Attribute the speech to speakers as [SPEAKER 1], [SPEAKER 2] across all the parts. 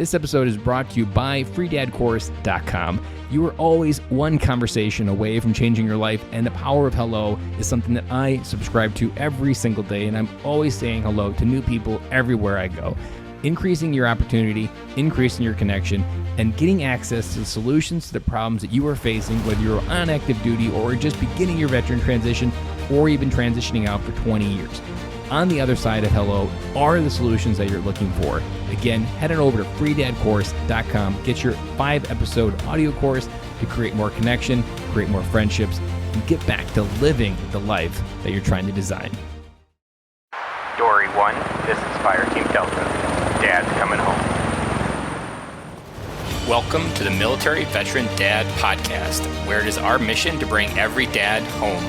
[SPEAKER 1] This episode is brought to you by freedadcourse.com. You are always one conversation away from changing your life, and the power of hello is something that I subscribe to every single day, and I'm always saying hello to new people everywhere I go. Increasing your opportunity, increasing your connection, and getting access to solutions to the problems that you are facing, whether you're on active duty or just beginning your veteran transition or even transitioning out for 20 years. On the other side of hello are the solutions that you're looking for. Again, head on over to freedadcourse.com. Get your 5-episode audio course to create more connection, create more friendships, and get back to living the life that you're trying to design.
[SPEAKER 2] Dory 1, this is Fire Team Delta. Dad's coming home. Welcome to the Military Veteran Dad Podcast, where it is our mission to bring every dad home.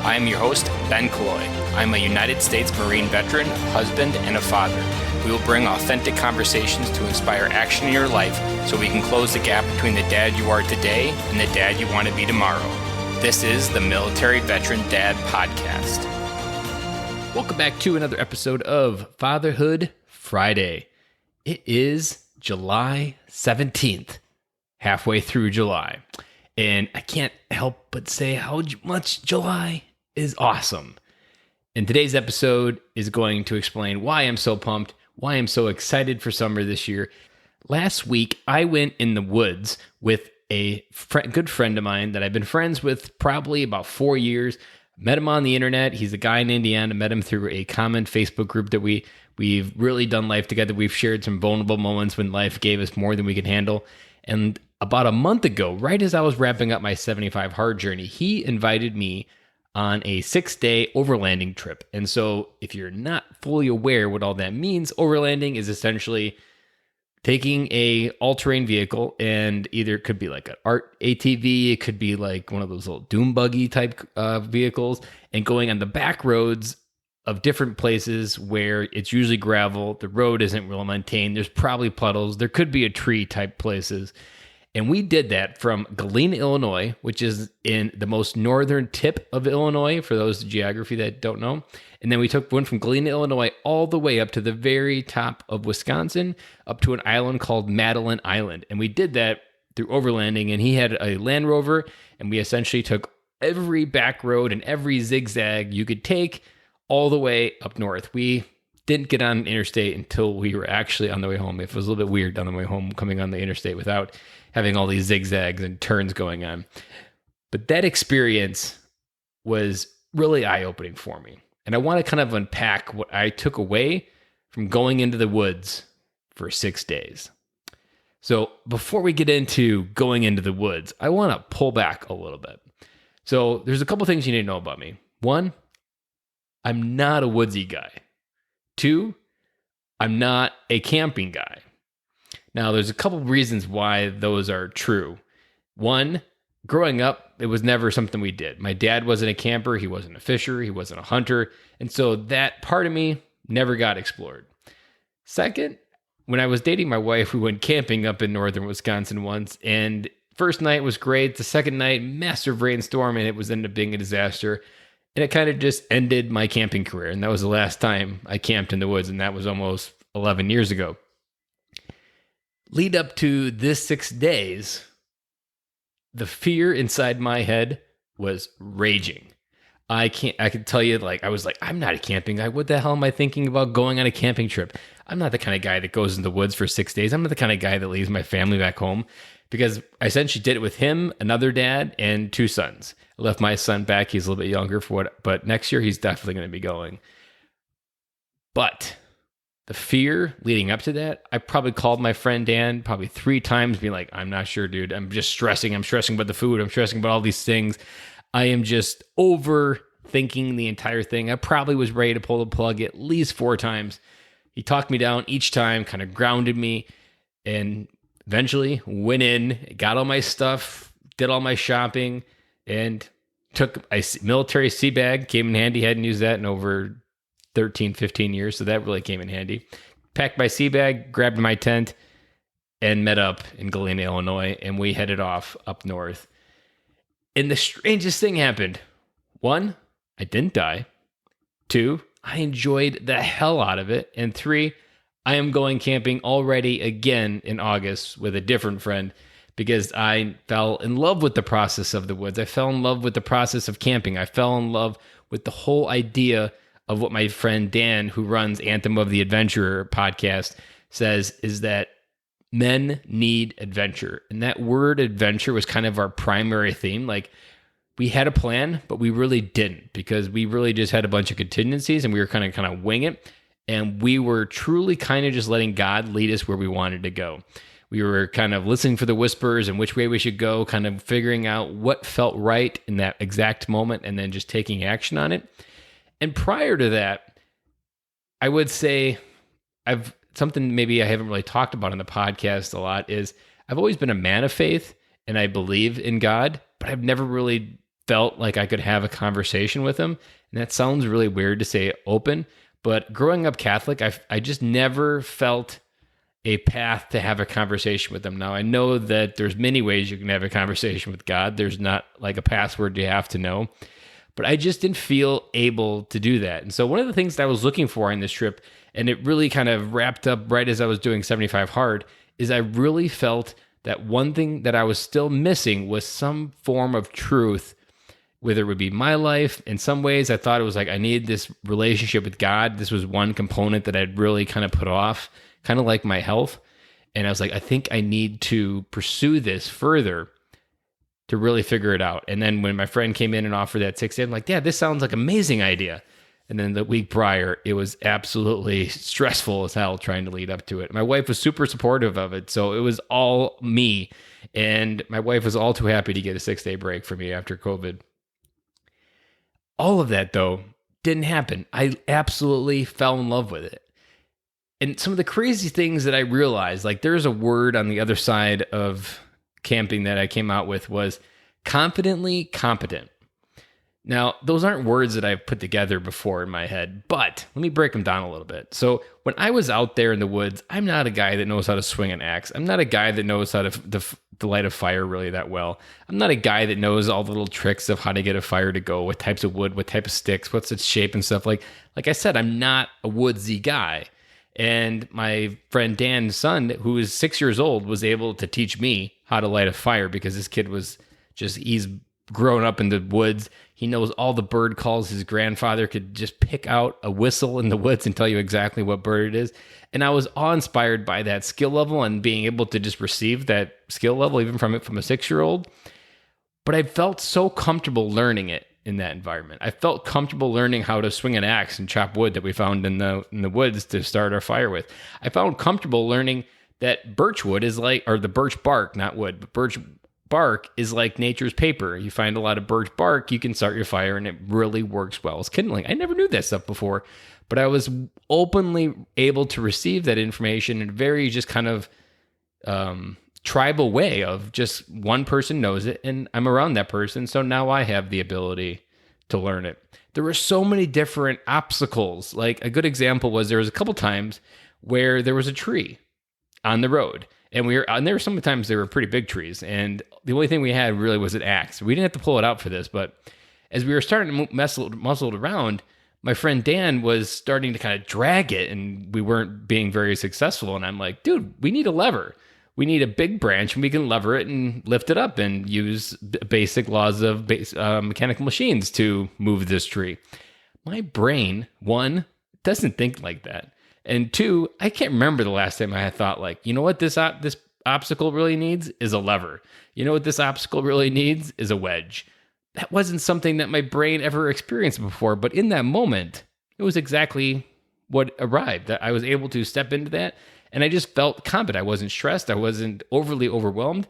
[SPEAKER 2] I am your host, Ben Killoy. I'm a United States Marine veteran, husband, and a father. We will bring authentic conversations to inspire action in your life so we can close the gap between the dad you are today and the dad you want to be tomorrow. This is the Military Veteran Dad Podcast.
[SPEAKER 1] Welcome back to another episode of Fatherhood Friday. It is July 17th, halfway through July. And I can't help but say how much July is awesome. And today's episode is going to explain why I'm so pumped, why I'm so excited for summer this year. Last week, I went in the woods with a good friend of mine that I've been friends with probably about 4 years. Met him on the internet. He's a guy in Indiana. Met him through a common Facebook group that we've really done life together. We've shared some vulnerable moments when life gave us more than we could handle. And about a month ago, right as I was wrapping up my 75 hard journey, he invited me on a 6-day overlanding trip. And so if you're not fully aware what all that means, overlanding is essentially taking a all-terrain vehicle, and either it could be like an art ATV, it could be like one of those little dune buggy type vehicles, and going on the back roads of different places where it's usually gravel, the road isn't well maintained, there's probably puddles, there could be a tree type places. And we did that from Galena, Illinois, which is in the most northern tip of Illinois, for those geography that don't know. And then we took one from Galena, Illinois, all the way up to the very top of Wisconsin, up to an island called Madeline Island. And we did that through overlanding, and he had a Land Rover, and we essentially took every back road and every zigzag you could take all the way up north. We didn't get on an interstate until we were actually on the way home. It was a little bit weird on the way home coming on the interstate without having all these zigzags and turns going on. But that experience was really eye-opening for me. And I want to kind of unpack what I took away from going into the woods for 6 days. So before we get into going into the woods, I want to pull back a little bit. So there's a couple things you need to know about me. 1, I'm not a woodsy guy. 2, I'm not a camping guy. Now, there's a couple reasons why those are true. 1, growing up, it was never something we did. My dad wasn't a camper, he wasn't a fisher, he wasn't a hunter, and so that part of me never got explored. 2, when I was dating my wife, we went camping up in northern Wisconsin once, and first night was great. The second night, massive rainstorm, and it was ended up being a disaster. And it kind of just ended my camping career, and that was the last time I camped in the woods, and that was almost 11 years ago. Lead up to this 6 days, the fear inside my head was raging. I could tell you, I was like, I'm not a camping guy. What the hell am I thinking about going on a camping trip? I'm not the kind of guy that goes in the woods for 6 days. I'm not the kind of guy that leaves my family back home, because I essentially did it with him, another dad, and 2 sons. I left my son back. He's a little bit younger but next year he's definitely going to be going. But the fear leading up to that, I probably called my friend Dan probably 3 times being like, I'm not sure, dude. I'm just stressing. I'm stressing about the food. I'm stressing about all these things. I am just overthinking the entire thing. I probably was ready to pull the plug at least 4 times. He talked me down each time, kind of grounded me, and eventually went in, got all my stuff, did all my shopping, and took a military sea bag. Came in handy. Hadn't used that in over 13, 15 years, so that really came in handy. Packed my sea bag, grabbed my tent, and met up in Galena, Illinois, and we headed off up north. And the strangest thing happened. 1, I didn't die. 2, I enjoyed the hell out of it. And 3, I am going camping already again in August with a different friend because I fell in love with the process of the woods. I fell in love with the process of camping. I fell in love with the whole idea of what my friend Dan, who runs Anthem of the Adventurer podcast, says is that men need adventure. And that word adventure was kind of our primary theme. Like, we had a plan, but we really didn't, because we really just had a bunch of contingencies and we were kind of wing it. And we were truly kind of just letting God lead us where we wanted to go. We were kind of listening for the whispers and which way we should go, kind of figuring out what felt right in that exact moment and then just taking action on it. And prior to that, I would say something maybe I haven't really talked about on the podcast a lot is I've always been a man of faith and I believe in God, but I've never really felt like I could have a conversation with him. And that sounds really weird to say open, but growing up Catholic, I just never felt a path to have a conversation with him. Now, I know that there's many ways you can have a conversation with God. There's not like a password you have to know, but I just didn't feel able to do that. And so one of the things that I was looking for on this trip, and it really kind of wrapped up right as I was doing 75 Hard, is I really felt that one thing that I was still missing was some form of truth, whether it would be my life. In some ways, I thought it was like I needed this relationship with God. This was one component that I'd really kind of put off, kind of like my health. And I was like, I think I need to pursue this further to really figure it out. And then when my friend came in and offered that 6 day, I'm like, yeah, this sounds like an amazing idea. And then the week prior, it was absolutely stressful as hell trying to lead up to it. My wife was super supportive of it. So it was all me. And my wife was all too happy to get a 6 day break for me after COVID. All of that, though, didn't happen. I absolutely fell in love with it. And some of the crazy things that I realized, like there's a word on the other side of camping that I came out with was confidently competent. Now, those aren't words that I've put together before in my head, but let me break them down a little bit. So when I was out there in the woods, I'm not a guy that knows how to swing an axe. I'm not a guy that knows how to light a fire really that well. I'm not a guy that knows all the little tricks of how to get a fire to go, what types of wood, what type of sticks, what's its shape and stuff. Like I said, I'm not a woodsy guy. And my friend Dan's son, who is 6 years old, was able to teach me how to light a fire because this kid he's grown up in the woods. He knows all the bird calls. His grandfather could just pick out a whistle in the woods and tell you exactly what bird it is. And I was awe-inspired by that skill level and being able to just receive that skill level, even from a 6-year-old. But I felt so comfortable learning it in that environment. I felt comfortable learning how to swing an axe and chop wood that we found in the woods to start our fire with. I found comfortable learning that birch wood is like, or the birch bark, not wood, but birch bark is like nature's paper. You find a lot of birch bark, you can start your fire, and it really works well as kindling. I never knew that stuff before, but I was openly able to receive that information in a very just kind of tribal way of just one person knows it and I'm around that person. So now I have the ability to learn it. There were so many different obstacles. Like a good example was there was a couple times where there was a tree on the road and there were sometimes they were pretty big trees. And the only thing we had really was an axe. We didn't have to pull it out for this, but as we were starting to muscle it around, my friend Dan was starting to kind of drag it and we weren't being very successful. And I'm like, dude, we need a lever. We need a big branch and we can lever it and lift it up and use basic laws of mechanical machines to move this tree. My brain, one, doesn't think like that. And two, I can't remember the last time I had thought like, you know what this obstacle really needs is a lever. You know what this obstacle really needs is a wedge. That wasn't something that my brain ever experienced before, but in that moment, it was exactly what arrived. That I was able to step into that. And I just felt confident. I wasn't stressed. I wasn't overly overwhelmed.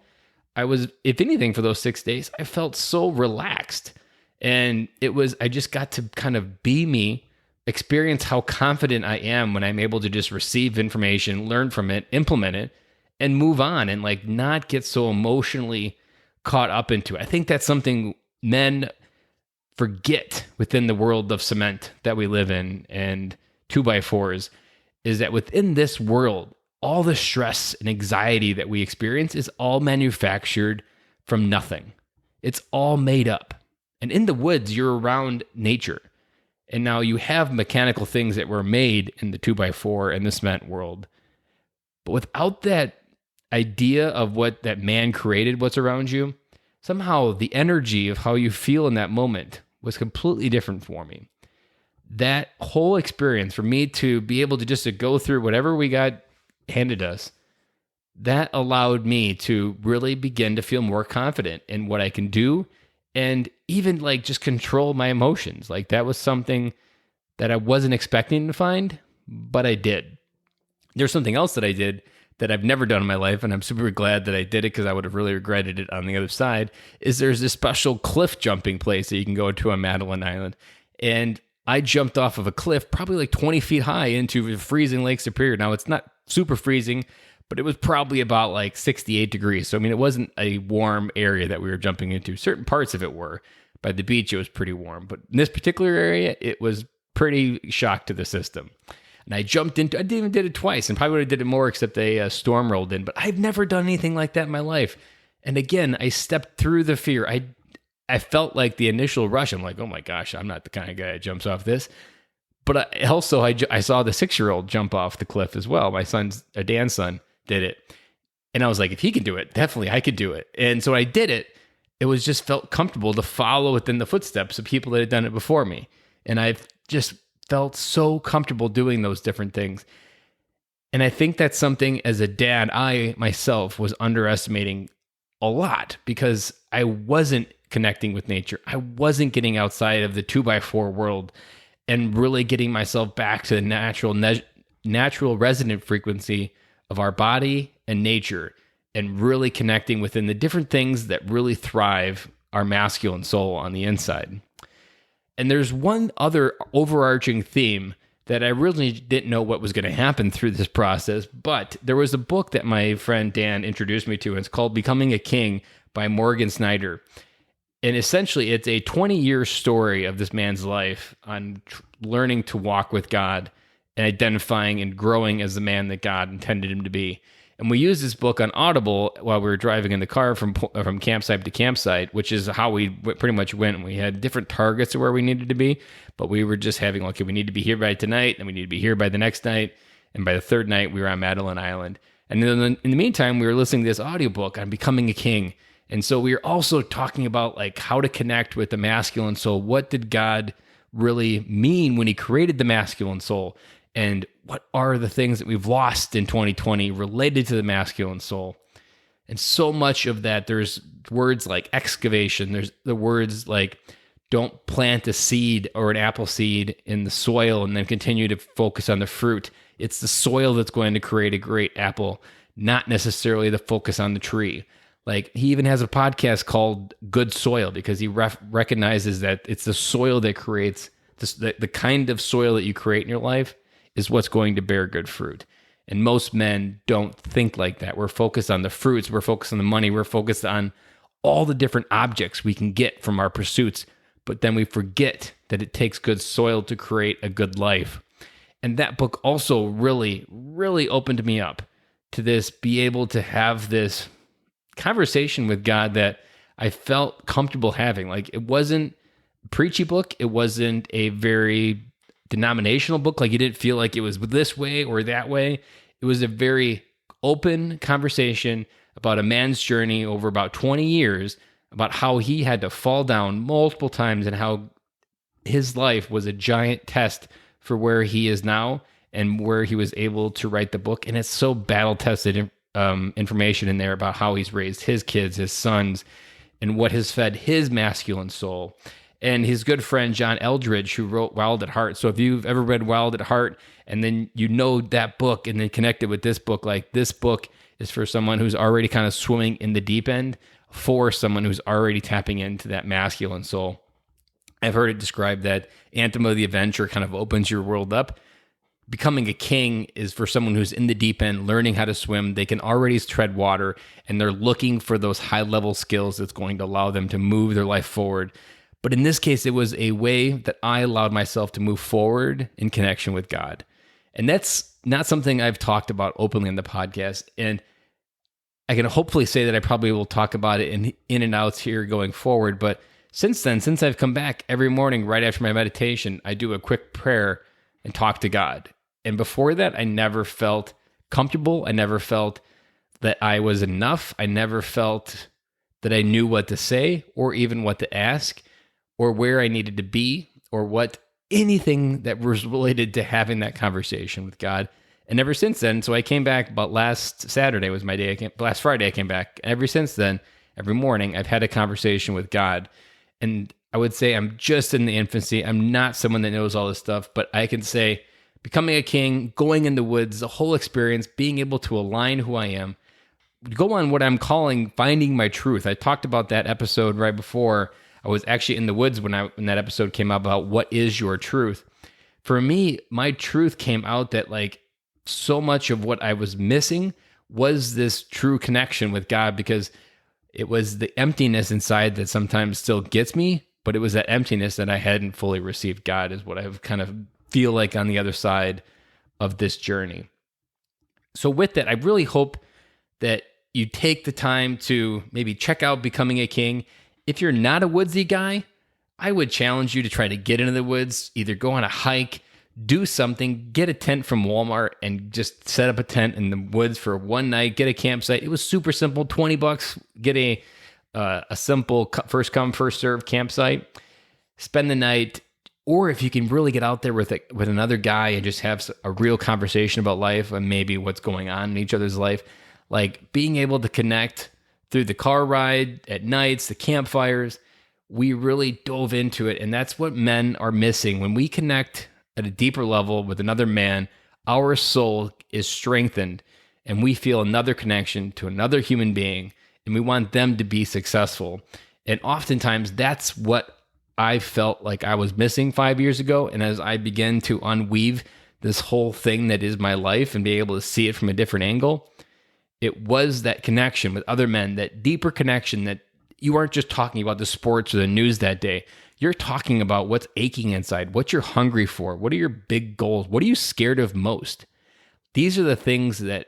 [SPEAKER 1] I was, if anything, for those 6 days, I felt so relaxed. And I just got to kind of be me, experience how confident I am when I'm able to just receive information, learn from it, implement it, and move on and like not get so emotionally caught up into it. I think that's something men forget within the world of cement that we live in and 2x4s. Is that within this world, all the stress and anxiety that we experience is all manufactured from nothing. It's all made up. And in the woods, you're around nature. And now you have mechanical things that were made in the 2x4 and the cement world. But without that idea of what that man created, what's around you, somehow the energy of how you feel in that moment was completely different for me. That whole experience, for me to be able to just to go through whatever we got handed us, that allowed me to really begin to feel more confident in what I can do, and even like just control my emotions. Like that was something that I wasn't expecting to find, but I did. There's something else that I did that I've never done in my life, and I'm super glad that I did it because I would have really regretted it on the other side, is there's this special cliff jumping place that you can go to on Madeline Island. And I jumped off of a cliff probably like 20 feet high into freezing Lake Superior. Now, it's not super freezing, but it was probably about like 68 degrees. So, I mean, it wasn't a warm area that we were jumping into. Certain parts of it were. By the beach, it was pretty warm. But in this particular area, it was pretty shock to the system. And I jumped into, I even did it twice, and probably would have did it more except a storm rolled in. But I've never done anything like that in my life. And again, I stepped through the fear. I felt like the initial rush. I'm like, oh my gosh, I'm not the kind of guy that jumps off this. But I saw the 6-year-old jump off the cliff as well. My son's, Dan's son, did it. And I was like, if he can do it, definitely I could do it. And so I did it. It was just felt comfortable to follow within the footsteps of people that had done it before me. And I've just felt so comfortable doing those different things. And I think that's something as a dad, I myself was underestimating a lot because I wasn't connecting with nature. I wasn't getting outside of the 2x4 world and really getting myself back to the natural resonant frequency of our body and nature, and really connecting within the different things that really thrive our masculine soul on the inside. And there's one other overarching theme that I really didn't know what was going to happen through this process, but there was a book that my friend Dan introduced me to, and it's called Becoming a King by Morgan Snyder. And essentially, it's a 20-year story of this man's life on learning to walk with God and identifying and growing as the man that God intended him to be. And we used this book on Audible while we were driving in the car from campsite to campsite, which is how we pretty much went. We had different targets of where we needed to be, but we were just having, okay, we need to be here by tonight, and we need to be here by the next night. And by the third night, we were on Madeline Island. And then in the meantime, we were listening to this audiobook on Becoming a King. And so we were also talking about like how to connect with the masculine soul. What did God really mean when he created the masculine soul? And what are the things that we've lost in 2020 related to the masculine soul? And so much of that, there's words like excavation. There's the words like don't plant a seed or an apple seed in the soil and then continue to focus on the fruit. It's the soil that's going to create a great apple, not necessarily the focus on the tree. Like he even has a podcast called Good Soil because he recognizes that it's the soil that creates the kind of soil that you create in your life is what's going to bear good fruit. And most men don't think like that. We're focused on the fruits. We're focused on the money. We're focused on all the different objects we can get from our pursuits. But then we forget that it takes good soil to create a good life. And that book also really, really opened me up to this, be able to have this conversation with God that I felt comfortable having. Like it wasn't a preachy book. It wasn't a very denominational book. Like you didn't feel like it was this way or that way. It was a very open conversation about a man's journey over about 20 years, about how he had to fall down multiple times and how his life was a giant test for where he is now and where he was able to write the book. And it's so battle-tested information in there about how he's raised his kids, his sons, and what has fed his masculine soul. And his good friend, John Eldridge, who wrote Wild at Heart. So if you've ever read Wild at Heart and then you know that book and then connect it with this book, like this book is for someone who's already kind of swimming in the deep end, for someone who's already tapping into that masculine soul. I've heard it described that Anthem of the Adventure kind of opens your world up. Becoming a King is for someone who's in the deep end, learning how to swim. They can already tread water, and they're looking for those high-level skills that's going to allow them to move their life forward. But in this case, it was a way that I allowed myself to move forward in connection with God. And that's not something I've talked about openly on the podcast. And I can hopefully say that I probably will talk about it in and outs here going forward. But since then, since I've come back every morning right after my meditation, I do a quick prayer and talk to God. And before that, I never felt comfortable. I never felt that I was enough. I never felt that I knew what to say or even what to ask or where I needed to be or what anything that was related to having that conversation with God. And ever since then, so I came back about last Saturday was my day. Last Friday I came back. Ever since then, every morning I've had a conversation with God. And I would say I'm just in the infancy. I'm not someone that knows all this stuff, but I can say becoming a king, going in the woods, the whole experience, being able to align who I am, go on what I'm calling finding my truth. I talked about that episode right before. I was actually in the woods when that episode came out about what is your truth. For me, my truth came out that like so much of what I was missing was this true connection with God, because it was the emptiness inside that sometimes still gets me, but it was that emptiness that I hadn't fully received God is what I kind of feel like on the other side of this journey. So with that, I really hope that you take the time to maybe check out Becoming a King. If you're not a woodsy guy, I would challenge you to try to get into the woods, either go on a hike, do something, get a tent from Walmart and just set up a tent in the woods for one night, get a campsite. It was super simple, $20, get a simple first come, first serve campsite, spend the night. Or if you can really get out there with another guy and just have a real conversation about life and maybe what's going on in each other's life, like being able to connect through the car ride, at nights, the campfires, we really dove into it. And that's what men are missing. When we connect at a deeper level with another man, our soul is strengthened and we feel another connection to another human being and we want them to be successful. And oftentimes that's what I felt like I was missing 5 years ago. And as I began to unweave this whole thing that is my life and be able to see it from a different angle, it was that connection with other men, that deeper connection that you aren't just talking about the sports or the news that day. You're talking about what's aching inside, what you're hungry for, what are your big goals, what are you scared of most? These are the things that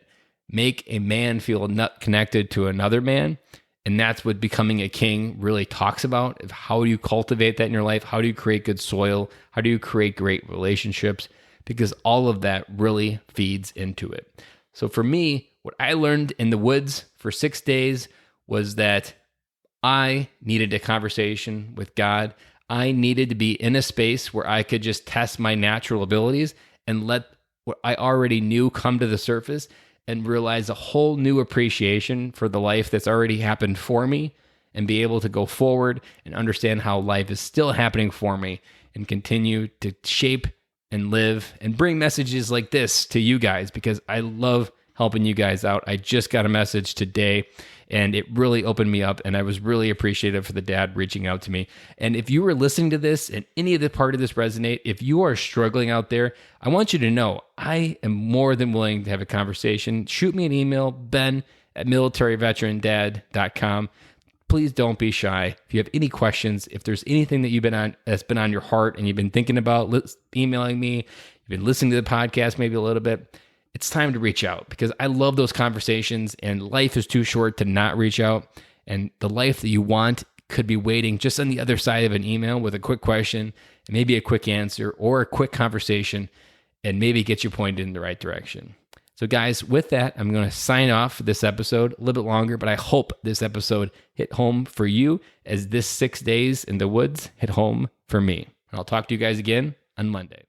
[SPEAKER 1] make a man feel not connected to another man. And that's what Becoming a King really talks about. How do you cultivate that in your life? How do you create good soil? How do you create great relationships? Because all of that really feeds into it. So for me, what I learned in the woods for 6 days was that I needed a conversation with God. I needed to be in a space where I could just test my natural abilities and let what I already knew come to the surface and realize a whole new appreciation for the life that's already happened for me and be able to go forward and understand how life is still happening for me and continue to shape and live and bring messages like this to you guys because I love helping you guys out. I just got a message today and it really opened me up and I was really appreciative for the dad reaching out to me. And if you were listening to this and any of the part of this resonate, if you are struggling out there, I want you to know I am more than willing to have a conversation. Shoot me an email, ben@militaryveterandad.com. Please don't be shy. If you have any questions, if there's anything that that's been on your heart and you've been thinking about emailing me, you've been listening to the podcast maybe a little bit, it's time to reach out because I love those conversations and life is too short to not reach out. And the life that you want could be waiting just on the other side of an email with a quick question, and maybe a quick answer or a quick conversation and maybe get you pointed in the right direction. So guys, with that, I'm going to sign off for this episode a little bit longer, but I hope this episode hit home for you as this 6 days in the woods hit home for me. And I'll talk to you guys again on Monday.